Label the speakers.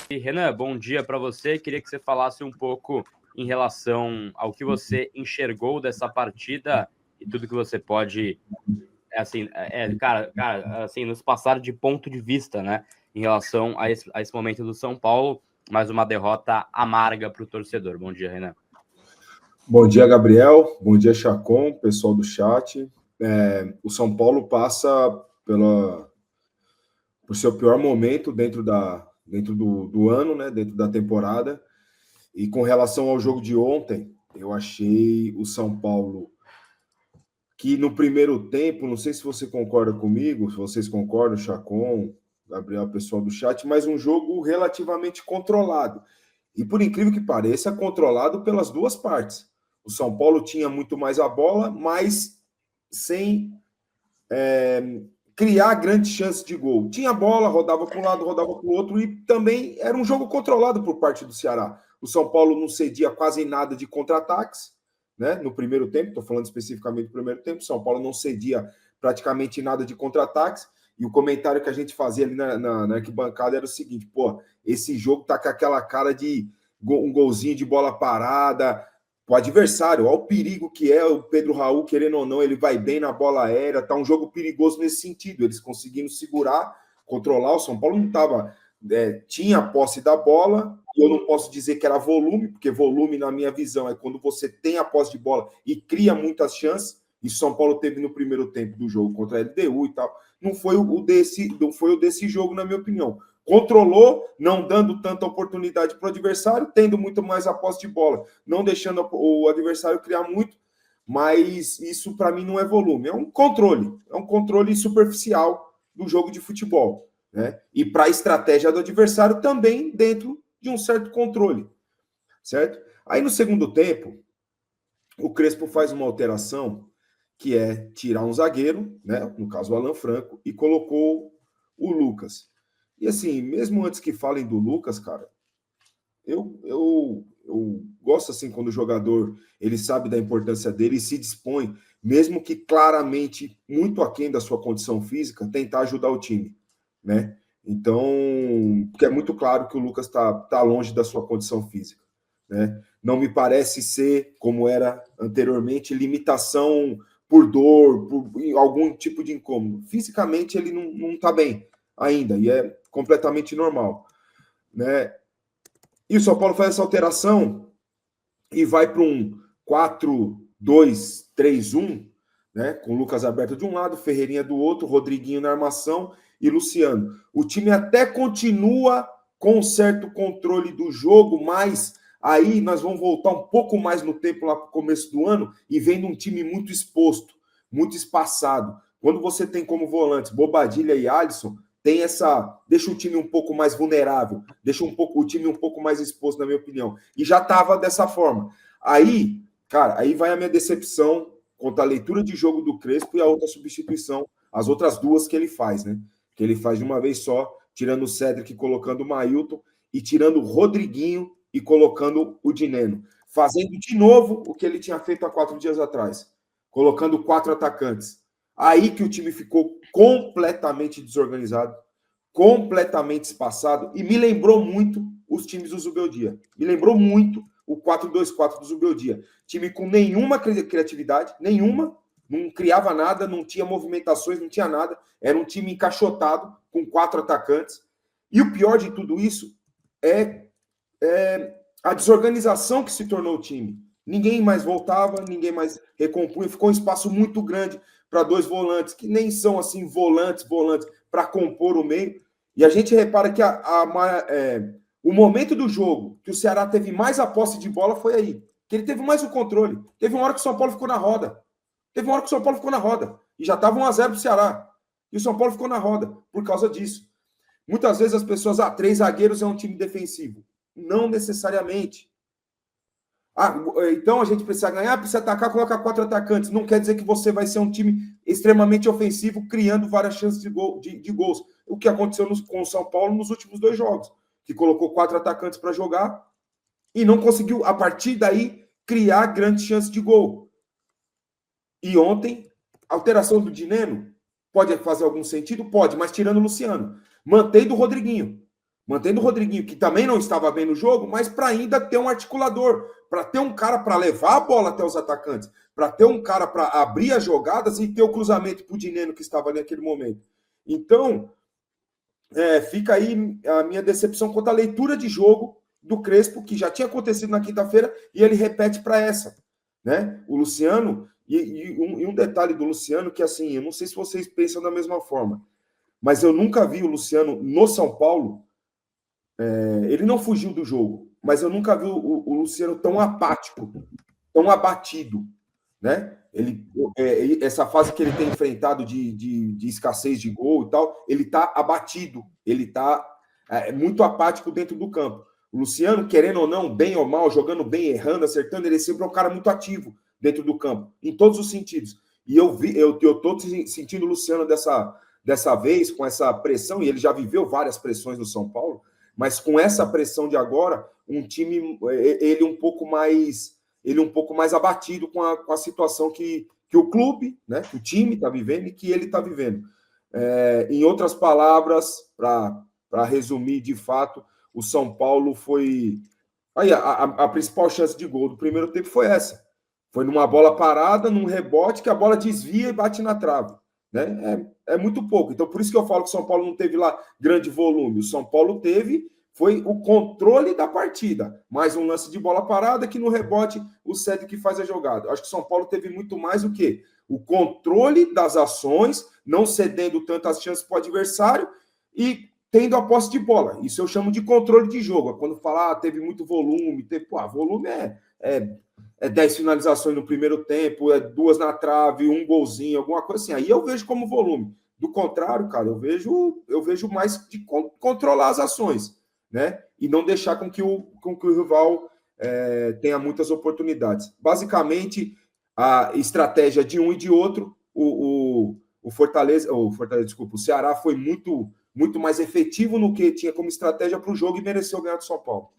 Speaker 1: E, Renan, bom dia para você. Queria que você falasse um pouco em relação ao que você enxergou dessa partida e tudo que você pode, assim, nos passar de ponto de vista, né, em relação a esse momento do São Paulo, mais uma derrota amarga para o torcedor. Bom dia, Renan.
Speaker 2: Bom dia, Gabriel. Bom dia, Chacon, pessoal do chat. O São Paulo passa por seu pior momento dentro do ano, né, dentro da temporada. E com relação ao jogo de ontem, eu achei o São Paulo que no primeiro tempo, não sei se você concorda comigo, se vocês concordam, Chacon, Gabriel, pessoal do chat, mas um jogo relativamente controlado. E por incrível que pareça, controlado pelas duas partes. O São Paulo tinha muito mais a bola, mas sem criar grandes chances de gol. Tinha bola, rodava para um lado, rodava para o outro, e também era um jogo controlado por parte do Ceará. O São Paulo não cedia quase nada de contra-ataques, né? No primeiro tempo, estou falando especificamente do primeiro tempo, o São Paulo não cedia praticamente nada de contra-ataques, e o comentário que a gente fazia ali na arquibancada era o seguinte: pô, esse jogo tá com aquela cara de um golzinho de bola parada, o adversário, olha o perigo que é o Pedro Raul, querendo ou não, ele vai bem na bola aérea, tá um jogo perigoso nesse sentido, eles conseguindo segurar, controlar. O São Paulo não estava, tinha a posse da bola, e eu não posso dizer que era volume, porque volume, na minha visão, é quando você tem a posse de bola e cria muitas chances, e São Paulo teve no primeiro tempo do jogo contra a LDU e tal. Não foi o desse jogo, na minha opinião. Controlou, não dando tanta oportunidade para o adversário, tendo muito mais a posse de bola, não deixando o adversário criar muito, mas isso para mim não é volume, é um controle superficial do jogo de futebol, né? E para a estratégia do adversário também dentro de um certo controle, certo? Aí no segundo tempo, o Crespo faz uma alteração que é tirar um zagueiro, né? No caso o Alan Franco, e colocou o Lucas. E assim, mesmo antes que falem do Lucas, cara, eu gosto assim quando o jogador ele sabe da importância dele e se dispõe, mesmo que claramente muito aquém da sua condição física, tentar ajudar o time, né? Então, porque é muito claro que o Lucas tá longe da sua condição física, né? Não me parece ser, como era anteriormente, limitação por dor, por algum tipo de incômodo. Fisicamente ele não tá bem ainda, e é completamente normal, né? E o São Paulo faz essa alteração e vai para um 4-2-3-1, né? Com o Lucas aberto de um lado, Ferreirinha do outro, Rodriguinho na armação e Luciano. O time até continua com um certo controle do jogo, mas aí nós vamos voltar um pouco mais no tempo lá para o começo do ano e vendo um time muito exposto, muito espaçado. Quando você tem como volantes Bobadilha e Alisson, tem deixa o time um pouco mais vulnerável, deixa o time um pouco mais exposto, na minha opinião. E já estava dessa forma. Aí, cara, aí vai a minha decepção quanto à leitura de jogo do Crespo e a outra substituição, as outras duas que ele faz, né? Que ele faz de uma vez só, tirando o Cédric e colocando o Mailton, e tirando o Rodriguinho e colocando o Dineno. Fazendo de novo o que ele tinha feito há 4 dias atrás, colocando 4 atacantes. Aí que o time ficou completamente desorganizado, completamente espaçado, e me lembrou muito os times do Zubeldia. Me lembrou muito o 4-2-4 do Zubeldia. Time com nenhuma criatividade, nenhuma, não criava nada, não tinha movimentações, não tinha nada. Era um time encaixotado, com 4 atacantes. E o pior de tudo isso é a desorganização que se tornou o time. Ninguém mais voltava, ninguém mais recompunha, ficou um espaço muito grande para 2 volantes, que nem são assim volantes, para compor o meio. E a gente repara que o momento do jogo que o Ceará teve mais a posse de bola foi aí, que ele teve mais o controle. Teve uma hora que o São Paulo ficou na roda. E já estava 1-0 para o Ceará. E o São Paulo ficou na roda por causa disso. Muitas vezes as pessoas, 3 zagueiros é um time defensivo. Não necessariamente. Então a gente precisa ganhar, precisa atacar, coloca 4 atacantes. Não quer dizer que você vai ser um time extremamente ofensivo, criando várias chances de gols. O que aconteceu com o São Paulo nos últimos 2 jogos, que colocou 4 atacantes para jogar e não conseguiu, a partir daí, criar grandes chances de gol. E ontem, a alteração do Dineno pode fazer algum sentido? Pode, mas tirando o Luciano. Mantém do Rodriguinho. Mantendo o Rodriguinho, que também não estava bem no jogo, mas para ainda ter um articulador, para ter um cara para levar a bola até os atacantes, para ter um cara para abrir as jogadas e ter o cruzamento para o Dineno que estava ali naquele momento. Então, fica aí a minha decepção quanto à leitura de jogo do Crespo, que já tinha acontecido na quinta-feira, e ele repete para essa. Né? O Luciano, e um detalhe do Luciano, que assim, eu não sei se vocês pensam da mesma forma, mas eu nunca vi o Luciano no São Paulo, ele não fugiu do jogo, mas eu nunca vi o Luciano tão apático, tão abatido, né? Essa fase que ele tem enfrentado de escassez de gol e tal, ele está abatido, ele está muito apático dentro do campo. O Luciano, querendo ou não, bem ou mal, jogando bem, errando, acertando, ele sempre é um cara muito ativo dentro do campo, em todos os sentidos. E eu estou sentindo o Luciano dessa vez, com essa pressão, e ele já viveu várias pressões no São Paulo, mas com essa pressão de agora, um time, ele um pouco mais abatido com a situação que o clube, né, que o time está vivendo e que ele está vivendo. Em outras palavras, para resumir de fato, o São Paulo foi... Aí, a principal chance de gol do primeiro tempo foi essa. Foi numa bola parada, num rebote, que a bola desvia e bate na trave. Né? É muito pouco. Então, por isso que eu falo que o São Paulo não teve lá grande volume. O São Paulo foi o controle da partida. Mais um lance de bola parada, que no rebote o Cedric faz a jogada. Acho que o São Paulo teve muito mais o quê? O controle das ações, não cedendo tantas chances para o adversário e tendo a posse de bola. Isso eu chamo de controle de jogo. Quando falar teve muito volume, volume é 10 finalizações no primeiro tempo, 2 na trave, 1 golzinho, alguma coisa assim. Aí eu vejo como volume. Do contrário, cara, eu vejo mais de controlar as ações, né? E não deixar com que o rival tenha muitas oportunidades. Basicamente, a estratégia de um e de outro, o Ceará foi muito mais efetivo no que tinha como estratégia para o jogo e mereceu ganhar do São Paulo.